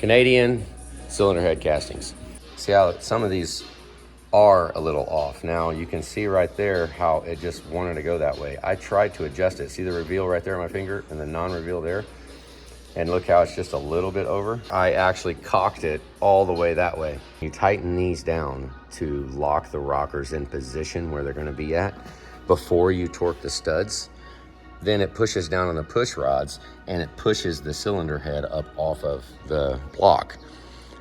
Canadian cylinder head castings. See how some of these are a little off. Now you can see right there how it just wanted to go that way. I tried to adjust it. See the reveal right there on my finger and the non-reveal there? And look how it's just a little bit over. I actually cocked it all the way that way. You tighten these down to lock the rockers in position where they're gonna be at before you torque the studs. Then it pushes down on the push rods and it pushes the cylinder head up off of the block.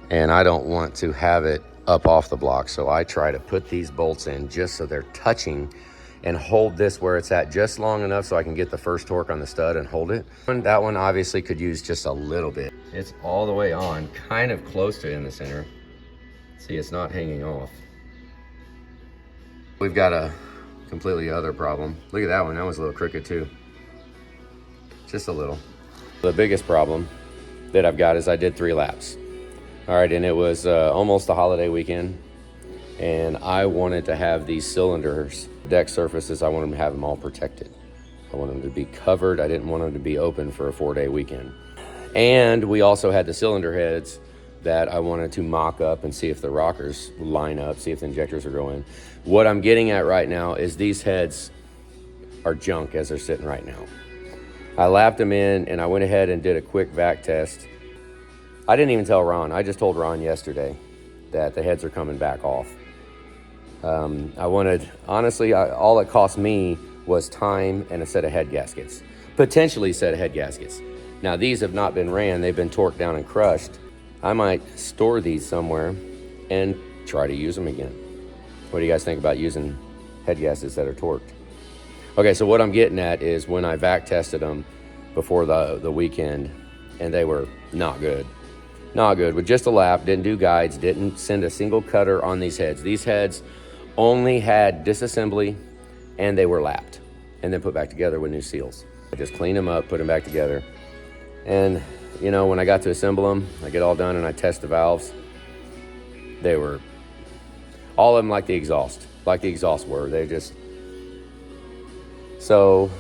And I don't want to have it up off the block, so I try to put these bolts in just so they're touching and hold this where it's at just long enough so I can get the first torque on the stud and hold it. And that one obviously could use just a little bit. It's all the way on, kind of close to in the center. See, it's not hanging off. We've got a completely other problem. Look at that one, that was a little crooked too. Just a little. The biggest problem that I've got is I did 3 laps. All right, and it was almost the holiday weekend, and I wanted to have these cylinders, deck surfaces, I wanted to have them all protected. I wanted them to be covered. I didn't want them to be open for a 4-day weekend. And we also had the cylinder heads that I wanted to mock up and see if the rockers line up, see if the injectors are going. What I'm getting at right now is these heads are junk as they're sitting right now. I lapped them in and I went ahead and did a quick vac test. I didn't even tell Ron. I just told Ron yesterday that the heads are coming back off. I wanted, honestly, all it cost me was time and a set of head gaskets. Potentially a set of head gaskets. Now these have not been ran, they've been torqued down and crushed. I might store these somewhere and try to use them again. What do you guys think about using head gaskets that are torqued? Okay, so what I'm getting at is when I vac tested them before the weekend, and they were not good. Not good, with just a lap, didn't do guides, didn't send a single cutter on these heads. These heads only had disassembly and they were lapped and then put back together with new seals. I just cleaned them up, put them back together. And you know, when I got to assemble them, I get all done and I test the valves. They were, all of them like the exhaust were. They just, so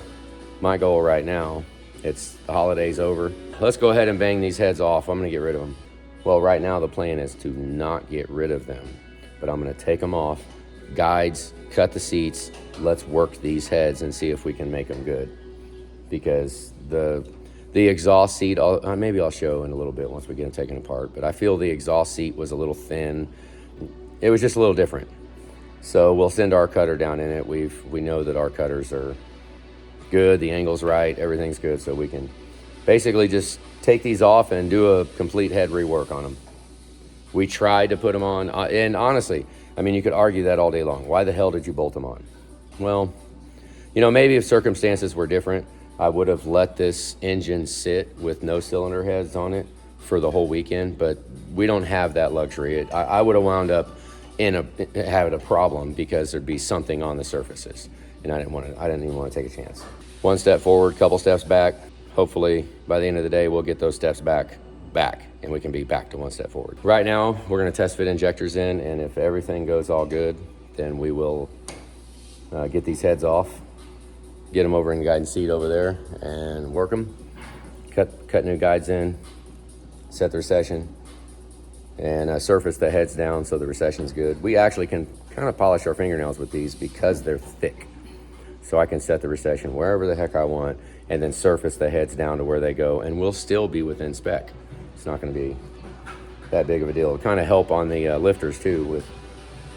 my goal right now, it's the holidays over. Let's go ahead and bang these heads off. I'm gonna get rid of them. Well, right now the plan is to not get rid of them, but I'm gonna take them off, guides, cut the seats. Let's work these heads and see if we can make them good. Because the exhaust seat, maybe I'll show in a little bit once we get them taken apart, but I feel the exhaust seat was a little thin. It was just a little different. So we'll send our cutter down in it. We know that our cutters are good, the angle's right, everything's good, so we can basically just take these off and do a complete head rework on them. We tried to put them on, and honestly, I mean, you could argue that all day long. Why the hell did you bolt them on? Well, you know, maybe if circumstances were different, I would have let this engine sit with no cylinder heads on it for the whole weekend, but we don't have that luxury. I would have wound up having a problem because there'd be something on the surfaces, and I didn't even want to take a chance. One step forward, couple steps back. Hopefully by the end of the day, we'll get those steps back, and we can be back to one step forward. Right now, we're gonna test fit injectors in, and if everything goes all good, then we will get these heads off, get them over in the guidance seat over there and work them, cut new guides in, set the recession, and surface the heads down so the recession's good. We actually can kind of polish our fingernails with these because they're thick. So I can set the recession wherever the heck I want and then surface the heads down to where they go, and we'll still be within spec. It's not gonna be that big of a deal. It'll kind of help on the lifters too,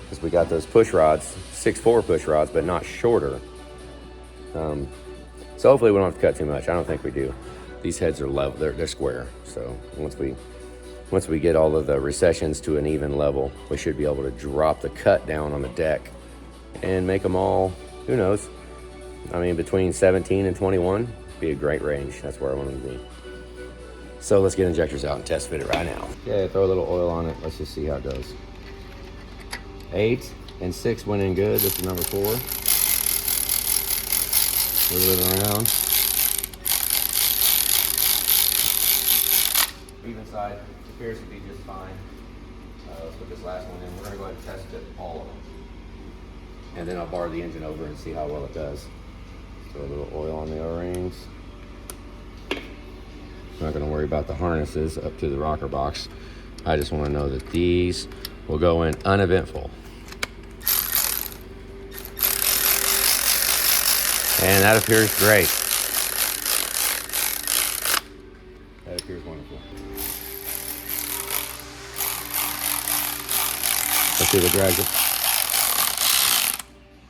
because we got those push rods, 6'4" push rods, but not shorter. So hopefully we don't have to cut too much. I don't think we do. These heads are level, they're square. So once we get all of the recessions to an even level, we should be able to drop the cut down on the deck and make them all, who knows? I mean, between 17 and 21 be a great range. That's where I want them to be. So let's get injectors out and test fit it right now. Okay, throw a little oil on it. Let's just see how it goes. 8 and 6 went in good. This is number 4. Wiggle it around. Even side appears to be just fine. Let's put this last one in. We're gonna go ahead and test fit all of them. And then I'll bar the engine over and see how well it does. Throw a little oil on the O-rings. I'm not gonna worry about the harnesses up to the rocker box. I just wanna know that these will go in uneventful. And that appears great. That appears wonderful. Let's see if it drags it.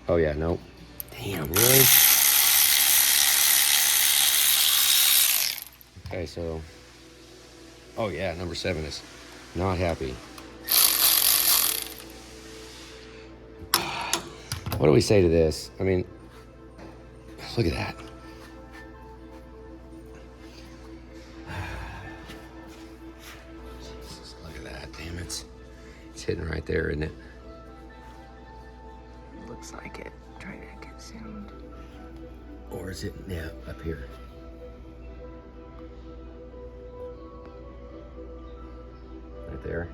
Oh yeah, nope. Damn, really? Okay, so, oh yeah, number 7 is not happy. What do we say to this? I mean, look at that. Jesus, look at that, damn it. It's hitting right there, isn't it? Looks like it. Trying to get sound. Or is it, yeah, up here? Right there.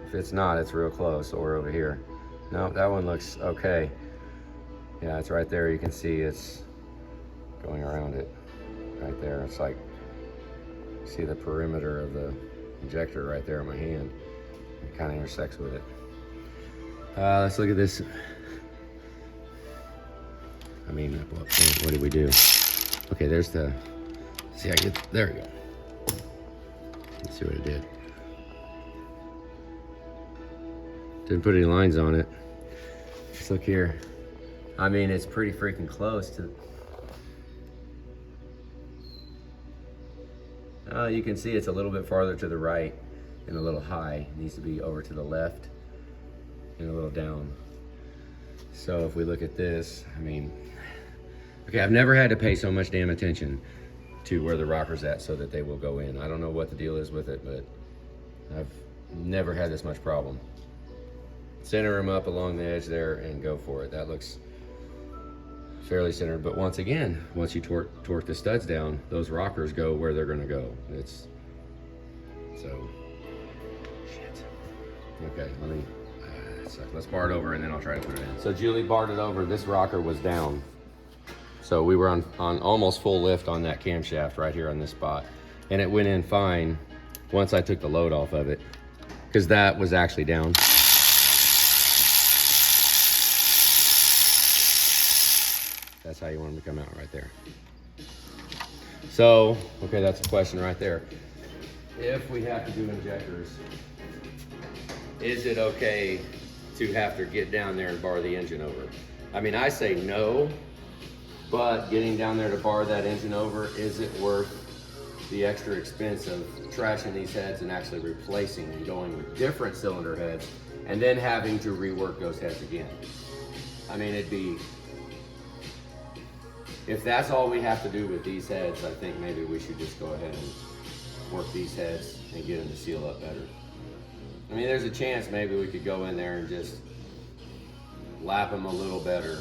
If it's not, it's real close, or over here. No, that one looks okay. Yeah, it's right there. You can see it's going around it right there. It's like, see the perimeter of the injector right there in my hand. It kind of intersects with it. Let's look at this. I mean, what did we do? Okay, there's the, see, I get, there we go. Let's see what it did. Didn't put any lines on it. Let's look here. I mean, it's pretty freaking close to, you can see it's a little bit farther to the right and a little high. It needs to be over to the left and a little down. So if we look at this, I mean, okay, I've never had to pay so much damn attention to where the rocker's at so that they will go in. I don't know what the deal is with it, but I've never had this much problem. Center them up along the edge there and go for it. That looks fairly centered, but once again, once you torque the studs down, those rockers go where they're gonna go. It's, so, shit. Okay, let me, let's bar it over and then I'll try to put it in. So Julie barred it over, this rocker was down. So we were on almost full lift on that camshaft right here on this spot. And it went in fine once I took the load off of it, because that was actually down. That's how you want them to come out right there. So, okay, that's a question right there. If we have to do injectors, is it okay to have to get down there and bar the engine over? I mean, I say no, but getting down there to bar that engine over, is it worth the extra expense of trashing these heads and actually replacing and going with different cylinder heads and then having to rework those heads again? I mean, it'd be, if that's all we have to do with these heads, I think maybe we should just go ahead and work these heads and get them to seal up better. I mean, there's a chance maybe we could go in there and just lap them a little better.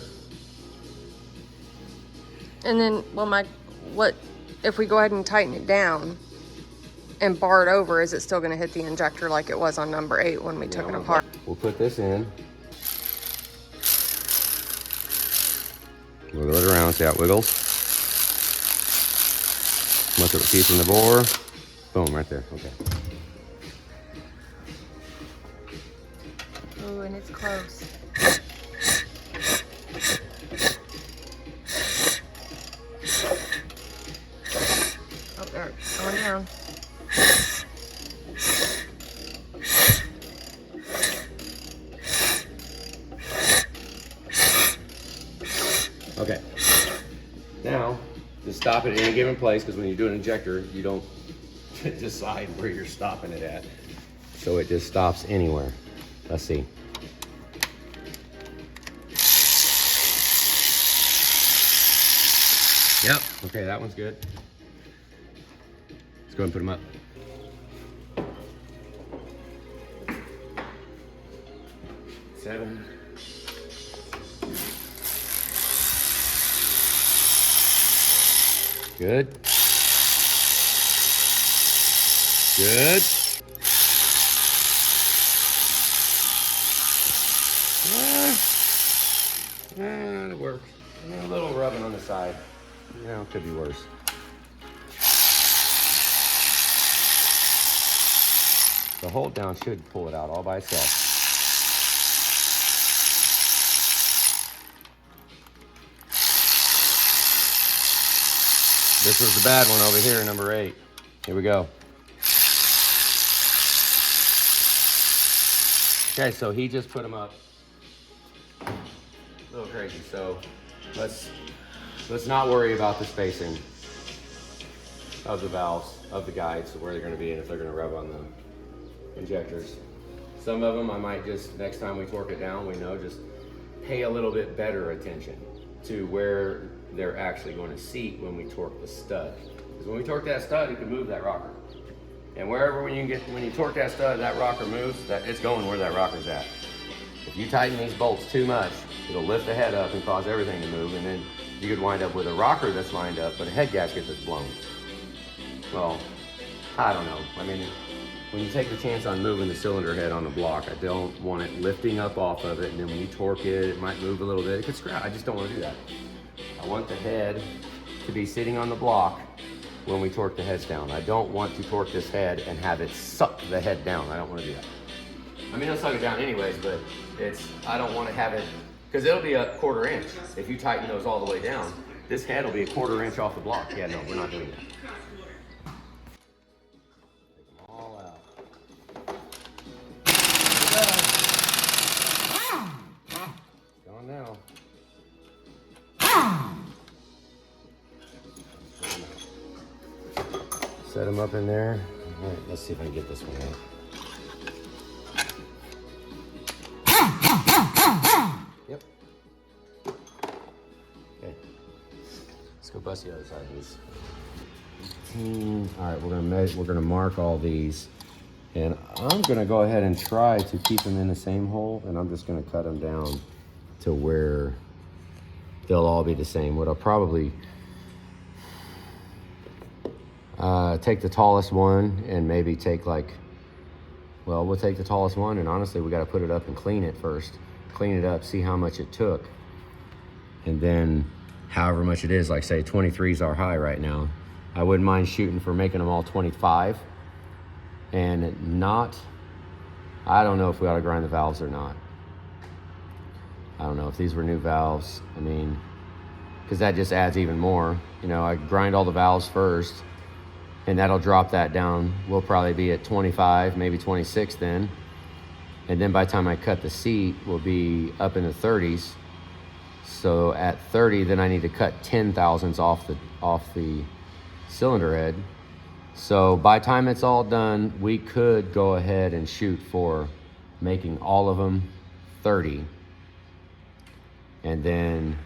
And then, well, what if we go ahead and tighten it down and bar it over? Is it still going to hit the injector like it was on number 8 when we took it apart? We'll put this in. Wiggle it around, see how it wiggles. Look at the piece in the bore. Boom, right there, okay. Oh, and it's close. Oh, there, going down. Okay, now just stop it in any given place, because when you do an injector, you don't decide where you're stopping it at. So it just stops anywhere. Let's see. Yep, okay, that one's good. Let's go ahead and put them up. Seven. Good. Good. It works. A little rubbing on the side. You know, it could be worse. The hold down should pull it out all by itself. This was the bad one over here, number 8. Here we go. Okay, so he just put them up. A little crazy, so let's not worry about the spacing of the valves, of the guides, where they're gonna be and if they're gonna rub on the injectors. Some of them I might just, next time we torque it down, we know, just pay a little bit better attention to where they're actually going to seat when we torque the stud. Because when we torque that stud, you can move that rocker. And wherever when you torque that stud, that rocker moves, that it's going where that rocker's at. If you tighten these bolts too much, it'll lift the head up and cause everything to move, and then you could wind up with a rocker that's lined up, but a head gasket that's blown. Well, I don't know. I mean, when you take the chance on moving the cylinder head on the block, I don't want it lifting up off of it, and then when you torque it, it might move a little bit. It could scratch. I just don't want to do that. I want the head to be sitting on the block when we torque the heads down. I don't want to torque this head and have it suck the head down. I don't want to do that. I mean, it'll suck it down anyways, but I don't want to have it, because it'll be a 1/4 inch. If you tighten those all the way down, this head will be a 1/4 inch off the block. Yeah, no, we're not doing that. Take them all out. Gone now. Set them up in there. All right, let's see if I can get this one out. Yep. Okay. Let's go bust the other side of these. All right, we're gonna mark all these, and I'm gonna go ahead and try to keep them in the same hole, and I'm just gonna cut them down to where they'll all be the same. What I'll probably take the tallest one and maybe take we'll take the tallest one, and honestly, we got to put it up and clean it first. Clean it up, see how much it took. And then however much it is, like say 23s are high right now. I wouldn't mind shooting for making them all 25. And I don't know if we ought to grind the valves or not. I don't know if these were new valves. I mean, because that just adds even more. You know, I grind all the valves first, and that'll drop that down. We'll probably be at 25, maybe 26 then. And then by the time I cut the seat, we'll be up in the 30s. So at 30, then I need to cut 10 thousandths off the cylinder head. So by the time it's all done, we could go ahead and shoot for making all of them 30. And then,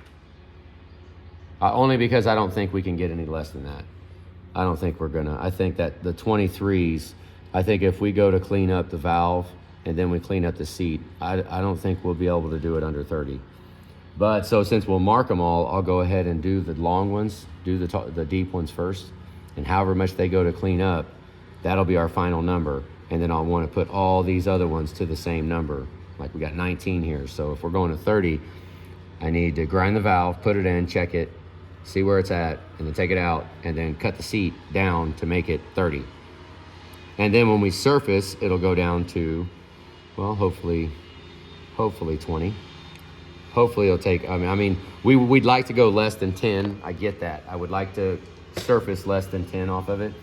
only because I don't think we can get any less than that. I don't think we're gonna. I think that the 23s, I think if we go to clean up the valve and then we clean up the seat, I don't think we'll be able to do it under 30. But so since we'll mark them all, I'll go ahead and do the long ones, do the deep ones first, and however much they go to clean up, that'll be our final number. And then I'll want to put all these other ones to the same number. Like we got 19 here, so if we're going to 30, I need to grind the valve, put it in, check it, see where it's at, and then take it out, and then cut the seat down to make it 30. And then when we surface, it'll go down to, well, hopefully 20. Hopefully it'll take, I mean, we'd like to go less than 10. I get that. I would like to surface less than 10 off of it.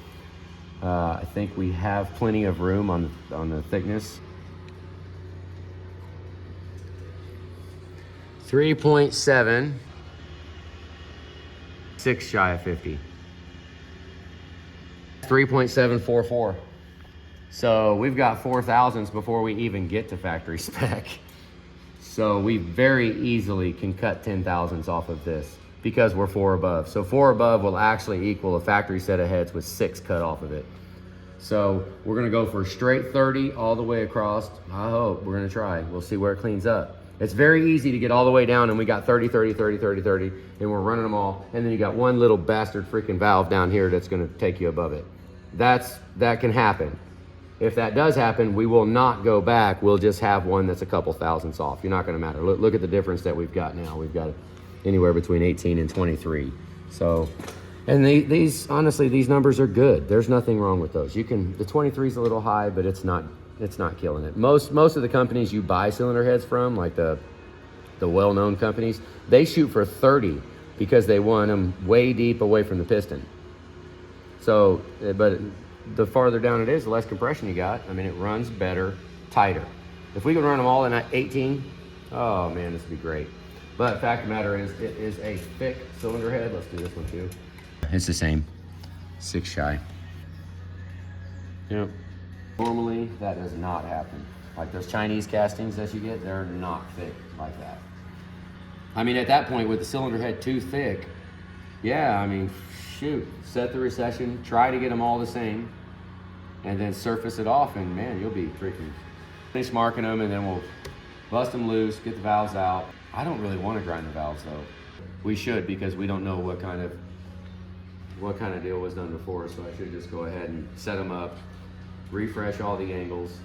I think we have plenty of room on the thickness. 3.7. 6 shy of 50. 3.744. So we've got 4 thousandths before we even get to factory spec. So we very easily can cut 10 thousandths off of this because we're 4 above. So 4 above will actually equal a factory set of heads with 6 cut off of it. So we're gonna go for straight 30 all the way across. I hope, we're gonna try. We'll see where it cleans up. It's very easy to get all the way down, and we got 30, 30, 30, 30, 30, and we're running them all. And then you got one little bastard freaking valve down here that's gonna take you above it. That can happen. If that does happen, we will not go back. We'll just have one that's a couple thousandths off. You're not gonna matter. Look at the difference that we've got now. We've got anywhere between 18 and 23. So, and these honestly, these numbers are good. There's nothing wrong with those. The 23 is a little high, but it's not it's not killing it. Most of the companies you buy cylinder heads from, like the well-known companies, they shoot for 30 because they want them way deep away from the piston. So, but the farther down it is, the less compression you got. I mean, it runs better, tighter. If we could run them all in 18, oh man, this would be great. But fact of the matter is, it is a thick cylinder head. Let's do this one too. It's the same, 6 shy. Yep. Normally, that does not happen. Like those Chinese castings that you get, they're not thick like that. I mean, at that point, with the cylinder head too thick, yeah, I mean, shoot, set the recession, try to get them all the same, and then surface it off, and man, you'll be freaking finish marking them, and then we'll bust them loose, get the valves out. I don't really want to grind the valves though. We should, because we don't know what kind of deal was done before, so I should just go ahead and set them up, refresh all the angles,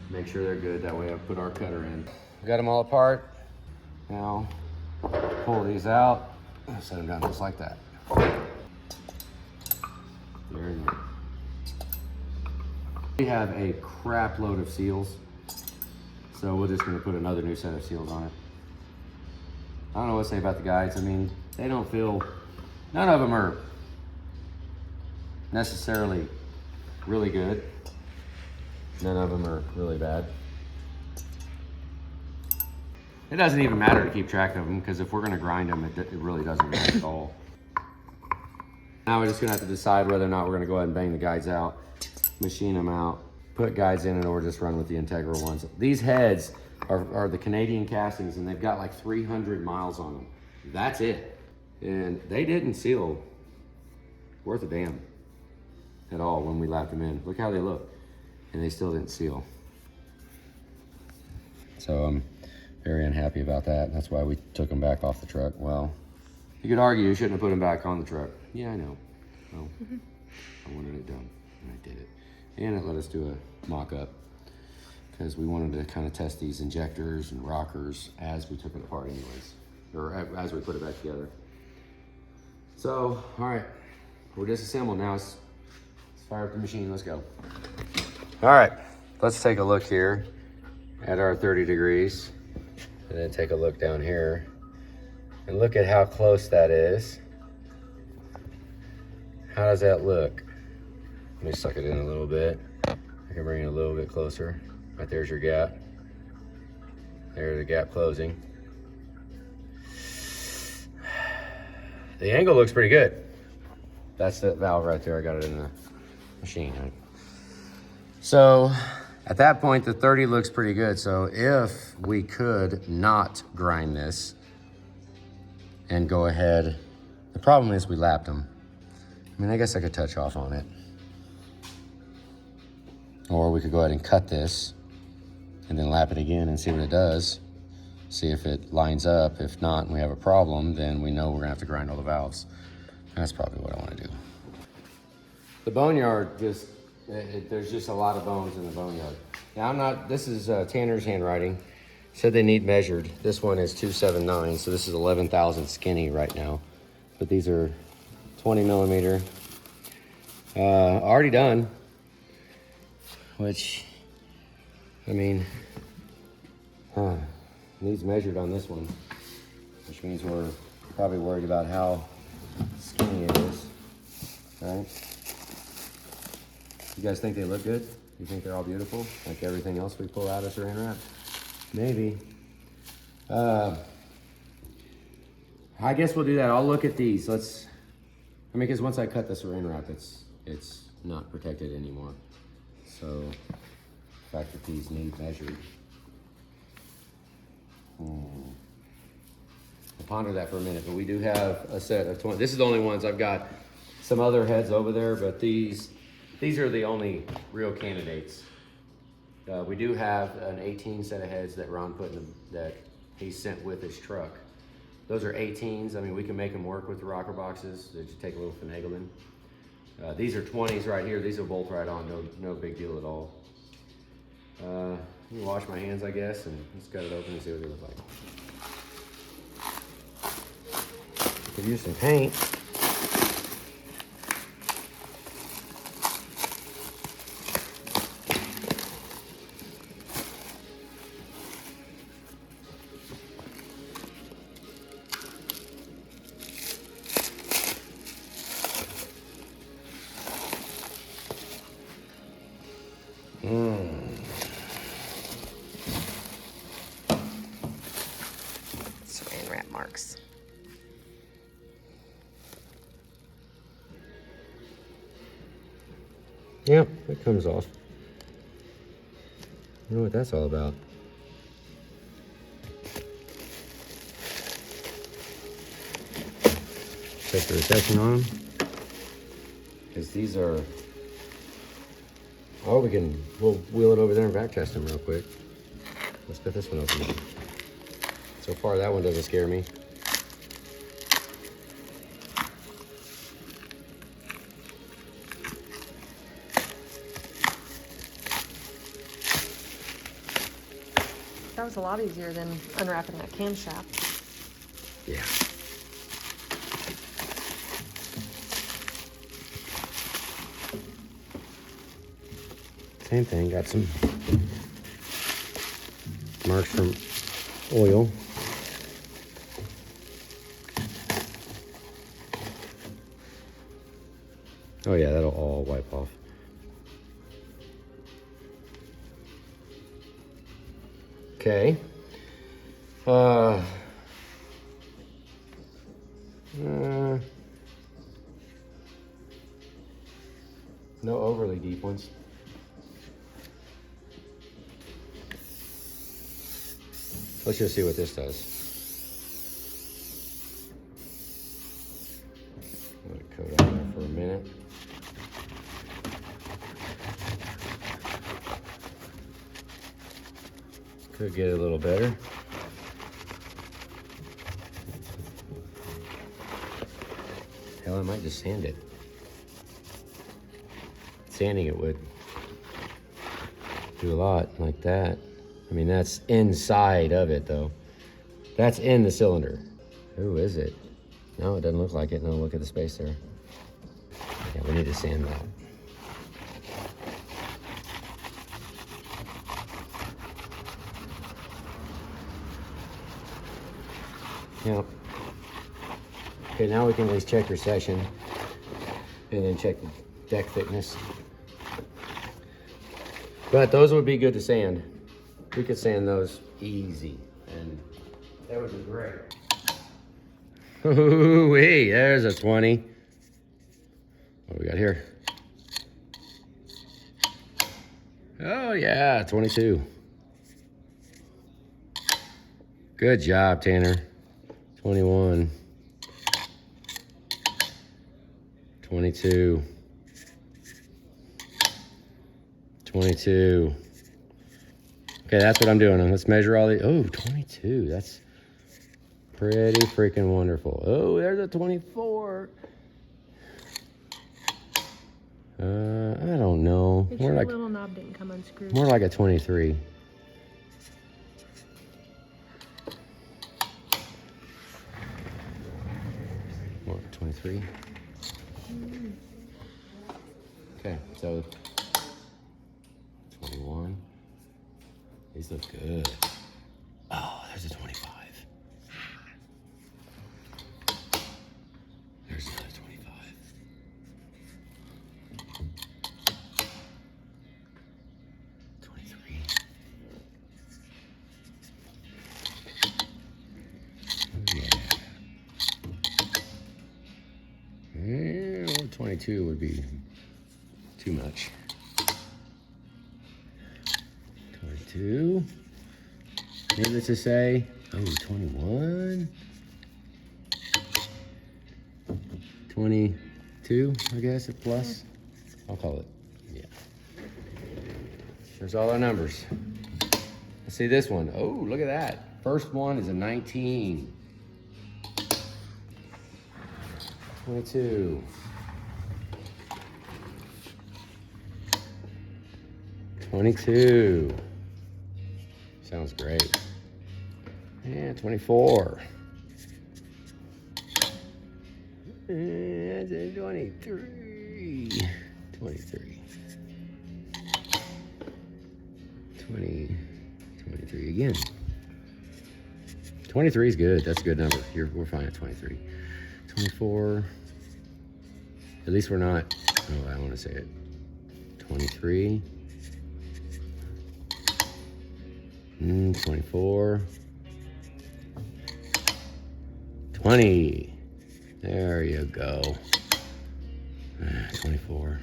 make sure they're good. That way I put our cutter in. We got them all apart. Now, pull these out, set them down just like that. There and there. We have a crap load of seals, so we're just gonna put another new set of seals on it. I don't know what to say about the guides. I mean, they don't feel, none of them are necessarily really good. None of them are really bad. It doesn't even matter to keep track of them, because if we're gonna grind them, it really doesn't matter at all. Now we're just gonna have to decide whether or not we're gonna go ahead and bang the guides out, machine them out, put guides in, or just run with the integral ones. These heads are the Canadian castings, and they've got like 300 miles on them. That's it. And they didn't seal worth a damn at all when we lapped them in. Look how they look. And they still didn't seal. So I'm very unhappy about that. That's why we took them back off the truck. Well, you could argue you shouldn't have put them back on the truck. Yeah, I know. Well, I wanted it done, and I did it. And it let us do a mock-up, because we wanted to kind of test these injectors and rockers as we took it apart anyways, or as we put it back together. So, all right, we're disassembled now. Let's fire up the machine, let's go. All right, let's take a look here at our 30 degrees, and then take a look down here, and look at how close that is. How does that look? Let me suck it in a little bit. I can bring it a little bit closer. Right there's your gap. There's the gap closing. The angle looks pretty good. That's the valve right there. I got it in the machine. So at that point, the 30 looks pretty good. So if we could not grind this and go ahead, the problem is we lapped them. I mean, I guess I could touch off on it. Or we could go ahead and cut this and then lap it again and see what it does. See if it lines up. If not, and we have a problem, then we know we're gonna have to grind all the valves. That's probably what I wanna do. The boneyard just, there's just a lot of bones in the boneyard. Now this is Tanner's handwriting. Said they need measured. This one is 279, so this is 11,000 skinny right now. But these are 20 millimeter. Already done. Which, I mean, needs measured on this one, which means we're probably worried about how skinny it is, right? You guys think they look good? You think they're all beautiful, like everything else we pull out as saran wrap? Maybe. I guess we'll do that. I'll look at these. I mean, because once I cut the saran wrap, it's not protected anymore. So, the fact that these need measured. I'll ponder that for a minute, but we do have a set of 20. This is the only ones. I've got some other heads over there, but these are the only real candidates. We do have an 18 set of heads that Ron put in that he sent with his truck. Those are 18s. I mean, we can make them work with the rocker boxes. They just take a little finagling. These are 20s right here. These will bolt right on. No big deal at all. Let me wash my hands, I guess, and just cut it open and see what they look like. Could use some paint. Saran wrap marks. Yeah, it comes off. You know what that's all about. Check the recession on them. Because these are... Oh, we'll wheel it over there and back test them real quick. Let's get this one open. So far, that one doesn't scare me. That was a lot easier than unwrapping that camshaft. Yeah. Same thing, got some marks from oil. Oh yeah, that'll all wipe off. Okay. No overly deep ones. Let's just see what this does. Let it coat on there for a minute. Could get a little better. Hell, I might just sand it. Sanding it would do a lot like that. I mean, that's inside of it though. That's in the cylinder. Who is it? No, it doesn't look like it. No, look at the space there. Yeah, we need to sand that. Yep. Okay, now we can at least check recession and then check the deck thickness. But those would be good to sand. We could sand those easy, and that would be great. Ooh-wee, there's a 20. What do we got here? Oh yeah, 22. Good job, Tanner. 21. 22. 22. Okay, that's what I'm doing. Let's measure all these. Oh, 22. That's pretty freaking wonderful. Oh, there's a 24. I don't know. Make sure the little knob didn't come unscrewed. More like a 23. More like a 23. Okay, so 21. These look good. Oh, there's a 25. There's another 25. 23. Yeah. 22 would be too much. 22. Needless to say, oh, 21. 22, I guess, at plus. I'll call it, yeah. There's all our numbers. Let's see this one. Oh, look at that. First one is a 19. 22. 22. Sounds great. Yeah, 24. And 23. 23. 23 again. 23 is good. That's a good number. We're fine at 23. 24. At least we're not. Oh, I want to say it. 23. 24. 20. There you go. 24.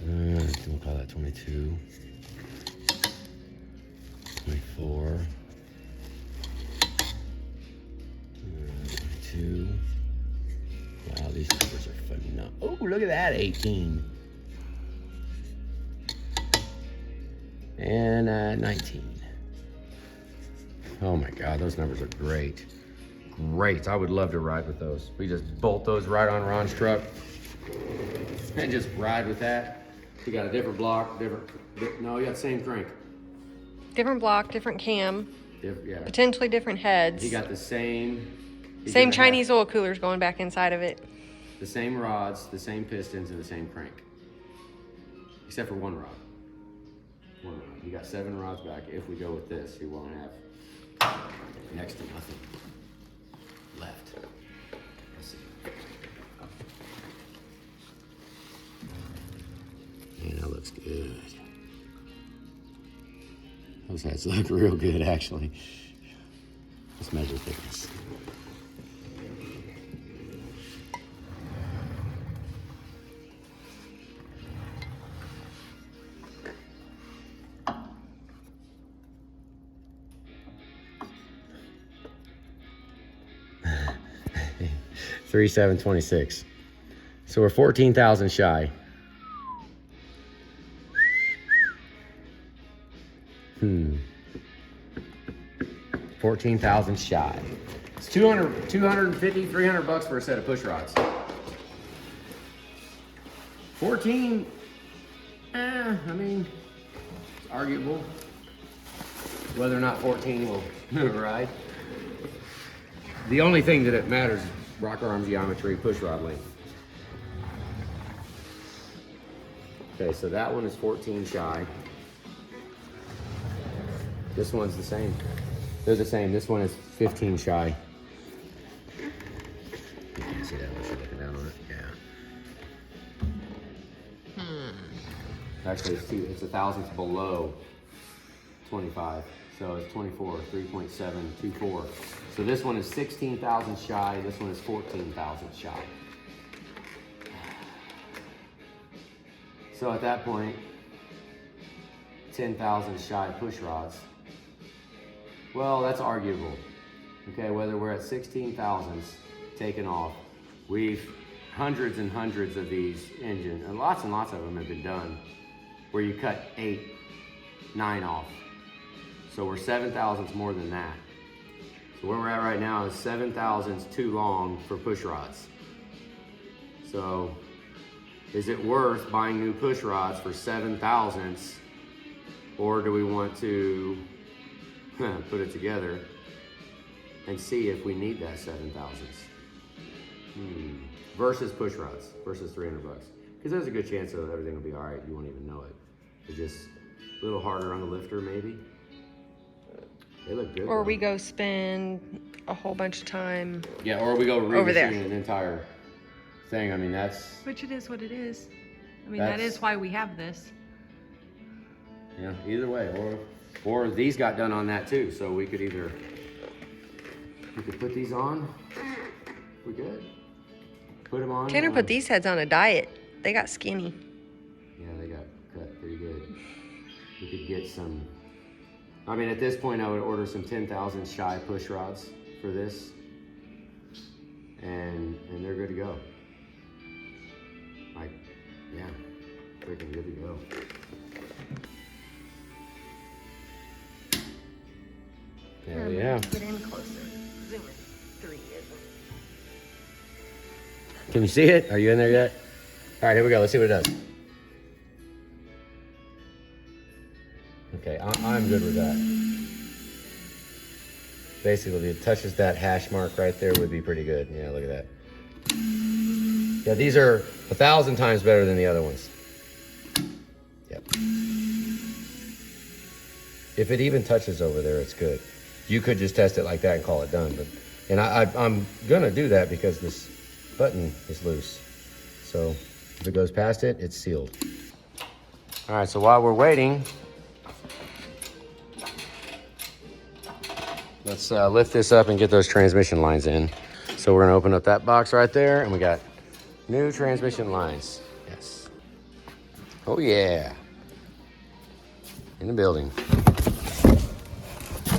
We'll call that 22. 24. 22. Wow, these numbers are phenomenal. Oh, look at that, 18. And 19. Oh my God, those numbers are great. Great, I would love to ride with those. We just bolt those right on Ron's truck and just ride with that. You got a different block, no, you got the same crank. Different block, different cam, Yeah. potentially different heads. You got the same. Same Chinese oil coolers going back inside of it. The same rods, the same pistons, and the same crank. Except for one rod. One rod. You got 7 rods back. If we go with this, you won't have next to nothing left. Let's see. Man, that looks good. Those heads look real good, actually. Let's measure thickness. Three 726. So we're 14,000 shy. 14,000 shy. It's 250, 300 bucks for a set of push rods. 14, I mean, it's arguable whether or not 14 will ride. The only thing that it matters is rocker arm geometry, push rod length. Okay, so that one is 14 shy. This one's the same. They're the same. This one is 15 shy. You can't see that unless you're looking down on it. Yeah. Actually, it's a thousandth below 25. So it's 24, 3.724. So this one is 16,000 shy. This one is 14,000 shy. So at that point, 10,000 shy push rods. Well, that's arguable. Okay, whether we're at 16 thousandths taken off, we've hundreds and hundreds of these engines, and lots of them have been done, where you cut 8, 9 off. So we're 7 thousandths more than that. So where we're at right now is 7 thousandths too long for push rods. So is it worth buying new push rods for 7 thousandths, or do we want to put it together and see if we need that 7 thousandths versus push rods versus 300 bucks? Because there's a good chance that everything will be all right. You won't even know it. It's just a little harder on the lifter, maybe. They look good. Or though. we go spend a whole bunch of time. Yeah, or we go over there. remachine an entire thing. I mean, that's, Which it is what it is. I mean, That's- that is why we have this. yeah, either way. Or these got done on that too. So we could put these on. We good. Put them on. Tanner put these heads on a diet. They got skinny. Yeah, they got cut pretty good. We could get some, I mean, at this point, I would order some 10,000 shy push rods for this, and they're good to go. Like, yeah, freaking good to go. Hell yeah. Get in closer. Zoom in. 3 isn't. Can you see it? Are you in there yet? All right, here we go. Let's see what it does. Okay, I'm good with that. Basically, if it touches that hash mark right there, would be pretty good. Yeah, look at that. Yeah, these are 1,000 times better than the other ones. Yep. If it even touches over there, it's good. You could just test it like that and call it done. And I'm gonna do that because this button is loose. So if it goes past it, it's sealed. All right, so while we're waiting, Let's lift this up and get those transmission lines in. So we're gonna open up that box right there, and we got new transmission lines. Yes. Oh yeah. In the building.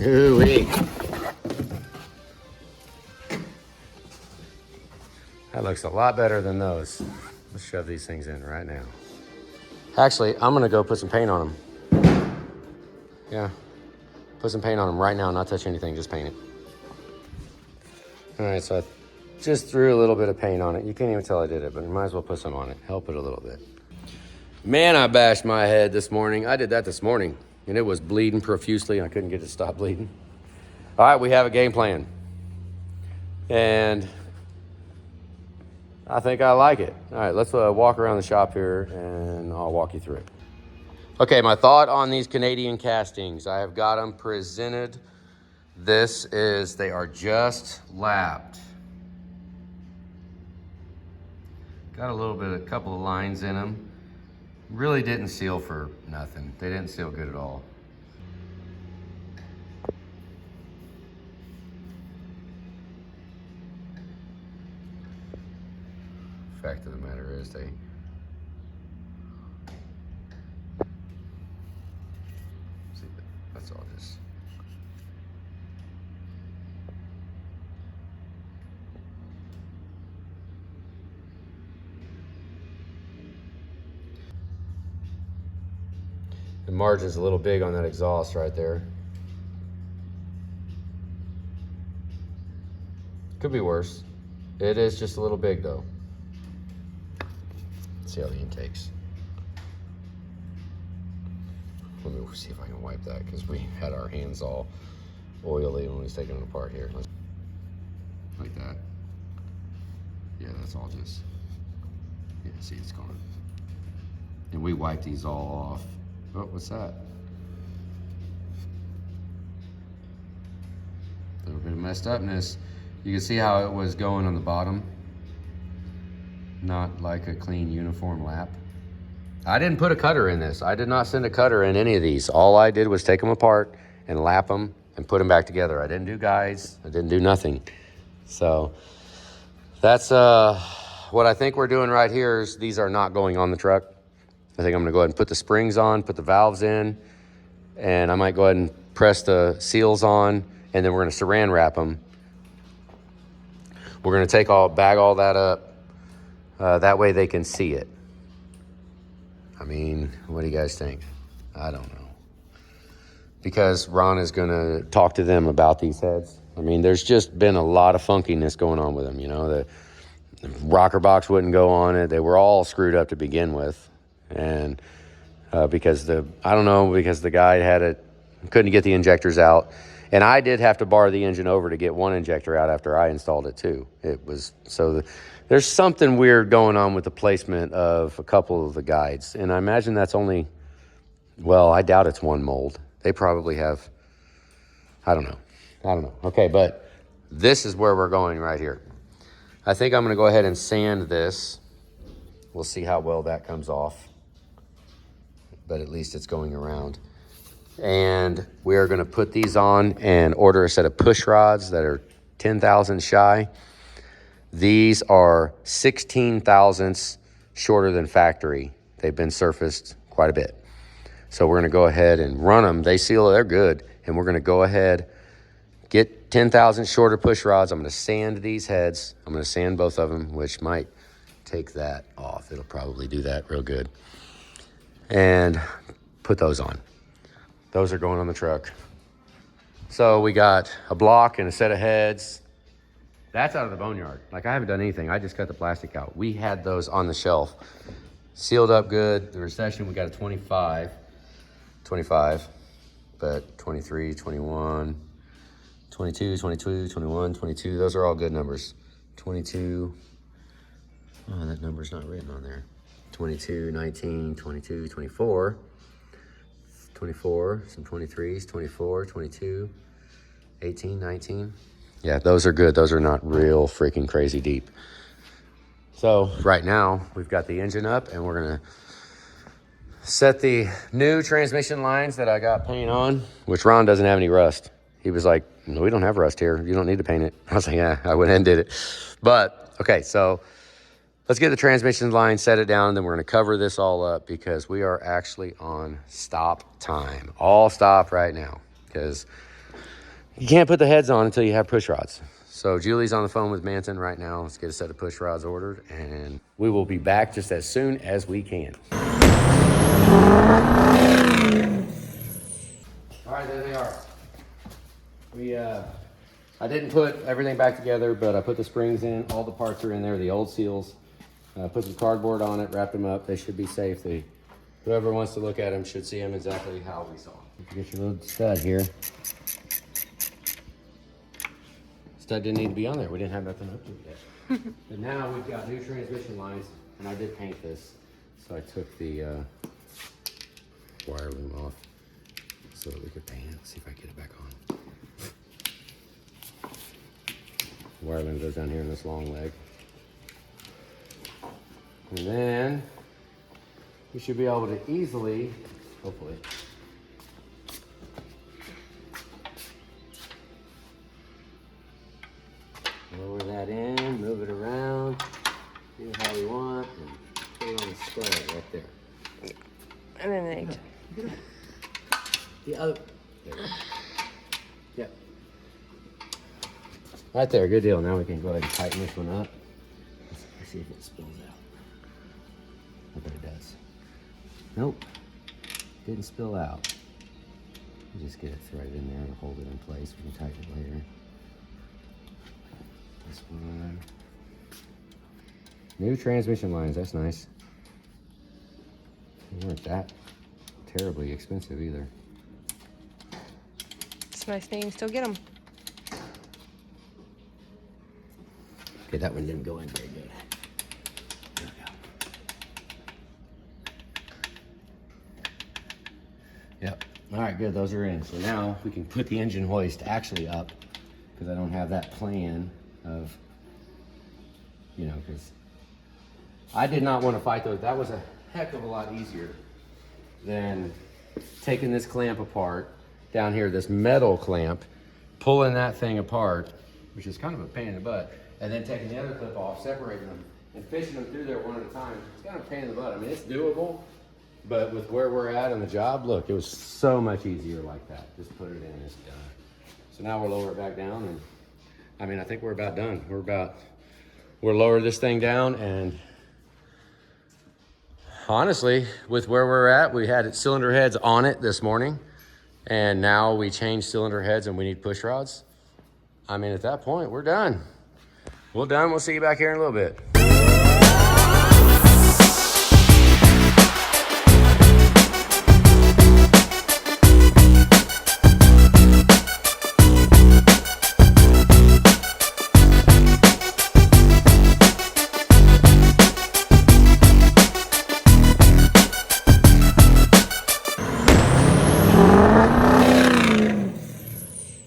Ooh-wee. That looks a lot better than those. Let's shove these things in right now. Actually, I'm gonna go put some paint on them. Yeah, put some paint on them right now, not touch anything, just paint it. All right, so I just threw a little bit of paint on it. You can't even tell I did it, but you might as well put some on it. Help it a little bit. Man, I bashed my head this morning. I did that this morning, and it was bleeding profusely. I couldn't get it to stop bleeding. All right, we have a game plan. And I think I like it. All right, let's walk around the shop here, and I'll walk you through it. Okay, my thought on these Canadian castings. I have got them presented. They are just lapped. Got a couple of lines in them. Really didn't seal for nothing. They didn't seal good at all. Fact of the matter is that's all just. The margin's a little big on that exhaust right there. Could be worse. It is just a little big though. Let's see how the intakes. Let me see if I can wipe that because we had our hands all oily when we was taking it apart here. Like that. Yeah, that's all just, yeah, see it's gone. And we wiped these all off. Oh, what's that? A little bit of messed upness. You can see how it was going on the bottom. Not like a clean uniform lap. I didn't put a cutter in this. I did not send a cutter in any of these. All I did was take them apart and lap them and put them back together. I didn't do guides. I didn't do nothing. So that's what I think we're doing right here is these are not going on the truck. I think I'm gonna go ahead and put the springs on, put the valves in, and I might go ahead and press the seals on, and then we're gonna saran wrap them. We're gonna bag all that up. That way they can see it. I mean, what do you guys think? I don't know. Because Ron is gonna talk to them about these heads. I mean, there's just been a lot of funkiness going on with them. You know, the rocker box wouldn't go on it. They were all screwed up to begin with. And because the guy couldn't get the injectors out. And I did have to bar the engine over to get one injector out after I installed it too. There's something weird going on with the placement of a couple of the guides. And I imagine that's only, well, I doubt it's one mold. They probably have, I don't know. Okay, but this is where we're going right here. I think I'm gonna go ahead and sand this. We'll see how well that comes off. But at least it's going around. And we are gonna put these on and order a set of push rods that are 10 thousandths shy. These are 16 thousandths shorter than factory. They've been surfaced quite a bit. So we're gonna go ahead and run them. They're good. And we're gonna go ahead, get 10 thousandths shorter push rods. I'm gonna sand these heads. I'm gonna sand both of them, which might take that off. It'll probably do that real good. And put those on. Those are going on the truck. So we got a block and a set of heads. That's out of the boneyard. Like I haven't done anything. I just cut the plastic out. We had those on the shelf. Sealed up good. The recession, we got a 25, but 23, 21, 22, 22, 21, 22. Those are all good numbers. 22. Oh, that number's not written on there. 22, 19, 22, 24, 24, some 23s, 24, 22, 18, 19. Yeah, those are good. Those are not real freaking crazy deep. So right now we've got the engine up and we're gonna set the new transmission lines that I got paint on, which Ron doesn't have any rust. he was like, no, we don't have rust here. You don't need to paint it. I was like, yeah, I went ahead and did it. But, okay, so let's get the transmission line, set it down, and then we're going to cover this all up because we are actually on stop time. All stop right now because you can't put the heads on until you have push rods. So Julie's on the phone with Manton right now. Let's get a set of push rods ordered, and we will be back just as soon as we can. All right, there they are. I didn't put everything back together, but I put the springs in. All the parts are in there, the old seals. Put some cardboard on it, wrapped them up. They should be safe. Whoever wants to look at them should see them exactly how we saw them. Get your little stud here. Stud didn't need to be on there. We didn't have nothing hooked to it yet. But now we've got new transmission lines, and I did paint this. So I took the wire loom off so that we could paint it. See if I can get it back on. Wire loom goes down here in this long leg. And then we should be able to easily, hopefully, lower that in, move it around, do it how we want, and put it on the stud right there. And then they... The other, there. Yep. Right there, good deal. Now we can go ahead and tighten this one up. Let's see if it spills out. I bet it does. Nope, didn't spill out. You just get it threaded in there and hold it in place. We can tighten it later. This one. New transmission lines, that's nice. They weren't that terribly expensive either. It's nice that you can still get them. Okay, that one didn't go in very good. There we go. Yep. All right, good. Those are in. So now we can put the engine hoist actually up because I don't have that plan of, you know, because I did not want to fight those. That was a heck of a lot easier than taking this clamp apart down here, this metal clamp, pulling that thing apart, which is kind of a pain in the butt, and then taking the other clip off, separating them, and fishing them through there one at a time. It's kind of a pain in the butt. I mean, it's doable, but with where we're at on the job, look, it was so much easier like that. Just put it in, it's done. So now we'll lower it back down, and I mean, I think we're about done. We'll lower this thing down, and honestly, with where we're at, we had cylinder heads on it this morning, and now we changed cylinder heads and we need push rods. I mean, at that point, we're done. We're done. We'll see you back here in a little bit.